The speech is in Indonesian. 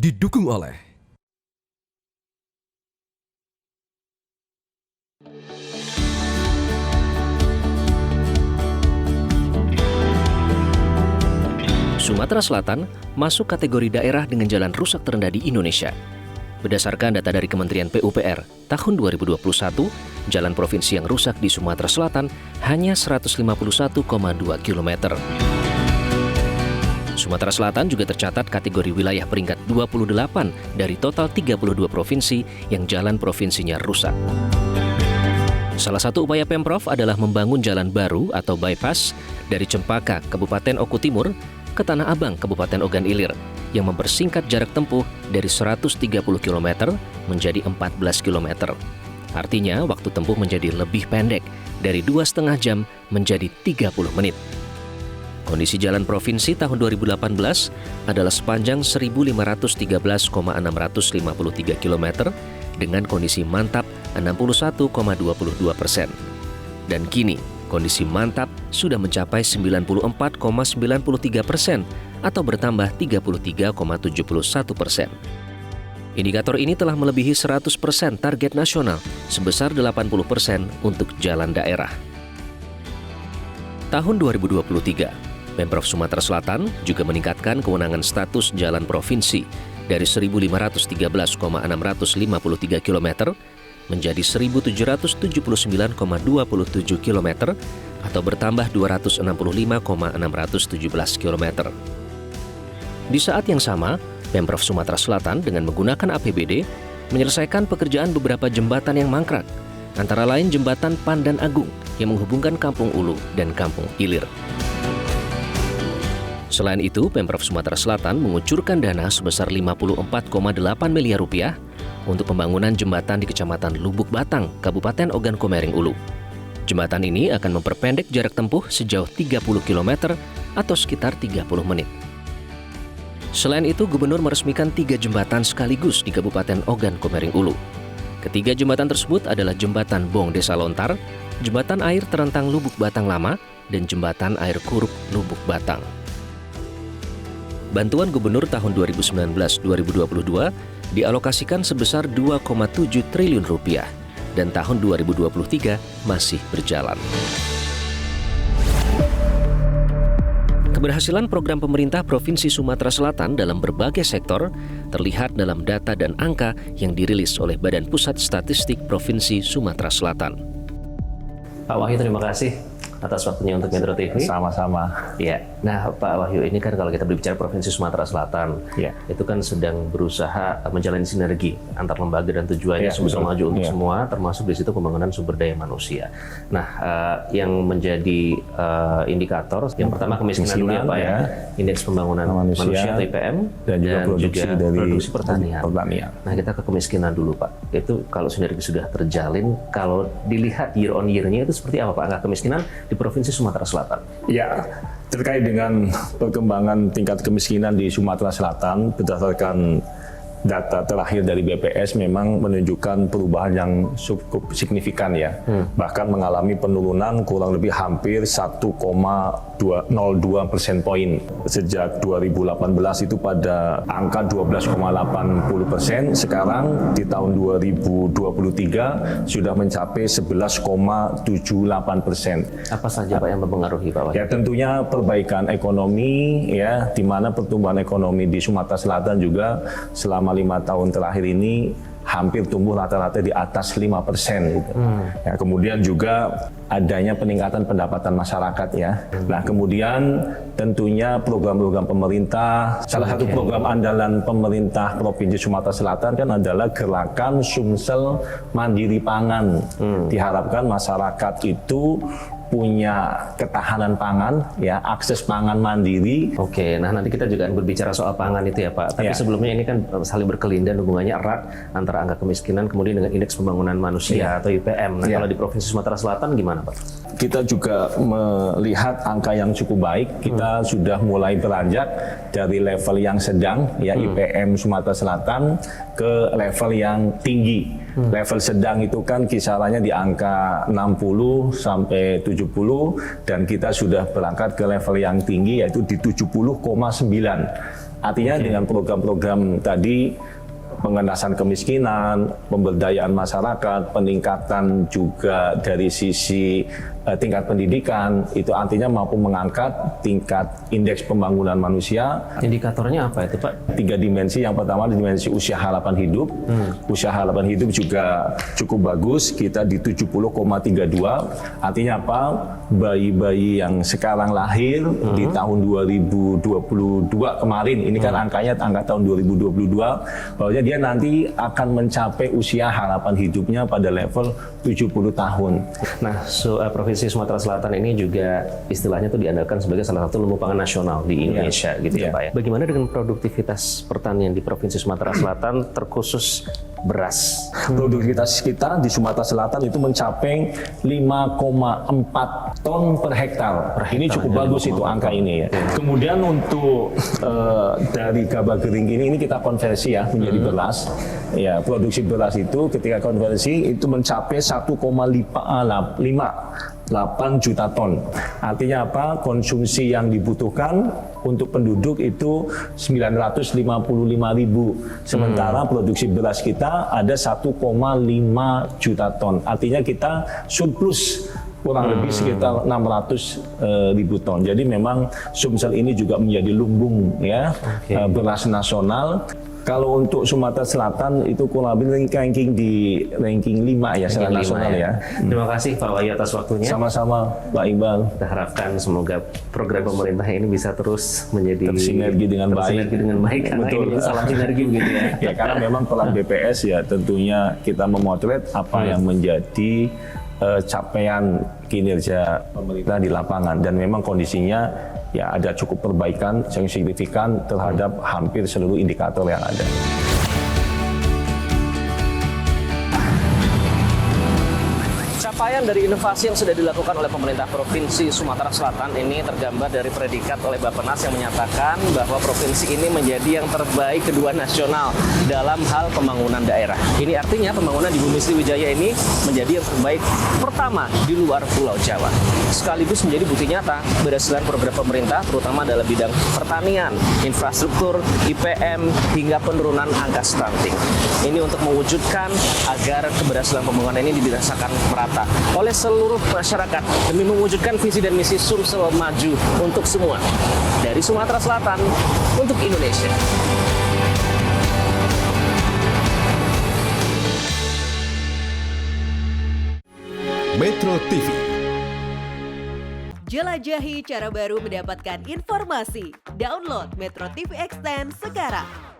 didukung oleh Sumatera Selatan masuk kategori daerah dengan jalan rusak terendah di Indonesia. Berdasarkan data dari Kementerian PUPR, tahun 2021, jalan provinsi yang rusak di Sumatera Selatan hanya 151,2 km. Sumatera Selatan juga tercatat kategori wilayah peringkat 28 dari total 32 provinsi yang jalan provinsinya rusak. Salah satu upaya Pemprov adalah membangun jalan baru atau bypass dari Cempaka, Kabupaten Oku Timur, ke Tanah Abang, Kabupaten Ogan Ilir, yang mempersingkat jarak tempuh dari 130 km menjadi 14 km. Artinya, waktu tempuh menjadi lebih pendek, dari 2,5 jam menjadi 30 menit. Kondisi jalan provinsi tahun 2018 adalah sepanjang 1.513,653 km dengan kondisi mantap 61,22%. Dan kini, kondisi mantap sudah mencapai 94,93% atau bertambah 33,71%. Indikator ini telah melebihi 100% target nasional sebesar 80% untuk jalan daerah. Tahun 2023, Pemprov Sumatera Selatan juga meningkatkan kewenangan status jalan provinsi dari 1.513,653 km menjadi 1.779,27 km atau bertambah 265,617 km. Di saat yang sama, Pemprov Sumatera Selatan dengan menggunakan APBD menyelesaikan pekerjaan beberapa jembatan yang mangkrak, antara lain jembatan Pandan Agung yang menghubungkan Kampung Ulu dan Kampung Ilir. Selain itu, Pemprov Sumatera Selatan mengucurkan dana sebesar 54,8 miliar rupiah untuk pembangunan jembatan di Kecamatan Lubuk Batang, Kabupaten Ogan Komering Ulu. Jembatan ini akan memperpendek jarak tempuh sejauh 30 km atau sekitar 30 menit. Selain itu, Gubernur meresmikan 3 jembatan sekaligus di Kabupaten Ogan Komering Ulu. Ketiga jembatan tersebut adalah Jembatan Bong Desa Lontar, Jembatan Air Terentang Lubuk Batang Lama, dan Jembatan Air Kurup Lubuk Batang. Bantuan Gubernur tahun 2019-2022 dialokasikan sebesar 2,7 triliun rupiah dan tahun 2023 masih berjalan. Keberhasilan program pemerintah Provinsi Sumatera Selatan dalam berbagai sektor terlihat dalam data dan angka yang dirilis oleh Badan Pusat Statistik Provinsi Sumatera Selatan. Pak Wahyu, terima kasih atas waktunya untuk Metro TV. Sama-sama. Ya, nah Pak Wahyu, ini kan kalau kita berbicara Provinsi Sumatera Selatan, itu kan sedang berusaha menjalani sinergi antar lembaga dan tujuannya sebesar maju untuk semua, termasuk di situ pembangunan sumber daya manusia. Nah, yang menjadi indikator, yang pertama kemiskinan dulu ya Pak ya, Indeks Pembangunan Manusia atau IPM, dan juga produksi pertanian. Nah, kita ke kemiskinan dulu Pak. Itu kalau sinergi sudah terjalin, kalau dilihat year on year-nya itu seperti apa Pak angka kemiskinan di Provinsi Sumatera Selatan? Ya, terkait dengan perkembangan tingkat kemiskinan di Sumatera Selatan, berdasarkan data terakhir dari BPS memang menunjukkan perubahan yang cukup signifikan ya. Bahkan mengalami penurunan kurang lebih hampir 1,02 persen poin. Sejak 2018 itu pada angka 12,80%, sekarang di tahun 2023 sudah mencapai 11,78%. Apa saja Pak yang mempengaruhi Pak Wahyu? Ya tentunya perbaikan ekonomi ya, di mana pertumbuhan ekonomi di Sumatera Selatan juga selama 5 tahun terakhir ini hampir tumbuh rata-rata di atas 5% gitu. Ya, kemudian juga adanya peningkatan pendapatan masyarakat ya. Nah kemudian tentunya program-program pemerintah, salah satu program andalan pemerintah Provinsi Sumatera Selatan kan adalah Gerakan Sumsel Mandiri Pangan. Diharapkan masyarakat itu punya ketahanan pangan, ya akses pangan mandiri. Oke, nah nanti kita juga akan berbicara soal pangan itu ya Pak. Tapi sebelumnya ini kan saling berkelindan, hubungannya erat antara angka kemiskinan kemudian dengan Indeks Pembangunan Manusia atau IPM. Nah kalau di Provinsi Sumatera Selatan gimana Pak? Kita juga melihat angka yang cukup baik. Kita sudah mulai beranjak dari level yang sedang, ya IPM Sumatera Selatan, ke level yang tinggi. Level sedang itu kan kisarannya di angka 60 sampai 70 dan kita sudah berangkat ke level yang tinggi yaitu di 70,9. Artinya dengan program-program tadi, pengentasan kemiskinan, pemberdayaan masyarakat, peningkatan juga dari sisi tingkat pendidikan, itu artinya mampu mengangkat tingkat indeks pembangunan manusia. Indikatornya apa itu, Pak? 3 dimensi. Yang pertama dimensi usia harapan hidup. Usia harapan hidup juga cukup bagus, kita di 70,32. Artinya apa? Bayi-bayi yang sekarang lahir di tahun 2022 kemarin, ini kan angkanya angka tahun 2022, bahwa dia nanti akan mencapai usia harapan hidupnya pada level 70 tahun. Nah, Provinsi Sumatera Selatan ini juga istilahnya tuh diandalkan sebagai salah satu lumbung pangan nasional di Indonesia, gitu ya Pak ya. Bagaimana dengan produktivitas pertanian di Provinsi Sumatera Selatan, terkhusus beras? Produktivitas kita di Sumatera Selatan itu mencapai 5,4 ton per hektar. Ini cukup bagus itu angka ini ya. Kemudian untuk dari gabah kering ini kita konversi ya menjadi beras. Ya, produksi beras itu ketika konversi itu mencapai 1,58 juta ton. Artinya apa? Konsumsi yang dibutuhkan untuk penduduk itu 955.000. Sementara produksi beras kita ada 1,5 juta ton. Artinya kita surplus kurang lebih sekitar 600.000 ton. Jadi memang Sumsel ini juga menjadi lumbung ya beras nasional. Kalau untuk Sumatera Selatan itu kurang lebih ranking 5 ya secara nasional ya. Terima kasih Pak Wahyu atas waktunya. Sama-sama Pak Iqbal. Kita harapkan semoga program pemerintah ini bisa terus menjadi tersinergi dengan baik. Karena ini salah sinergi begitu ya. Ya, karena memang peran BPS ya tentunya kita memotret apa yang menjadi capaian kinerja pemerintah di lapangan, dan memang kondisinya ya ada cukup perbaikan yang signifikan terhadap hampir seluruh indikator yang ada. Capaian dari inovasi yang sudah dilakukan oleh pemerintah Provinsi Sumatera Selatan ini tergambar dari predikat oleh Bappenas yang menyatakan bahwa provinsi ini menjadi yang terbaik kedua nasional dalam hal pembangunan daerah. Ini artinya pembangunan di Bumi Sriwijaya ini menjadi yang terbaik pertama di luar Pulau Jawa. Sekaligus menjadi bukti nyata berdasarkan program pemerintah terutama dalam bidang pertanian, infrastruktur, IPM, hingga penurunan angka stunting. Ini untuk mewujudkan agar keberhasilan pembangunan ini dirasakan merata oleh seluruh masyarakat demi mewujudkan visi dan misi Sumsel maju untuk semua dari Sumatera Selatan untuk Indonesia. Metro TV. Jelajahi cara baru mendapatkan informasi. Download Metro TV Extend sekarang.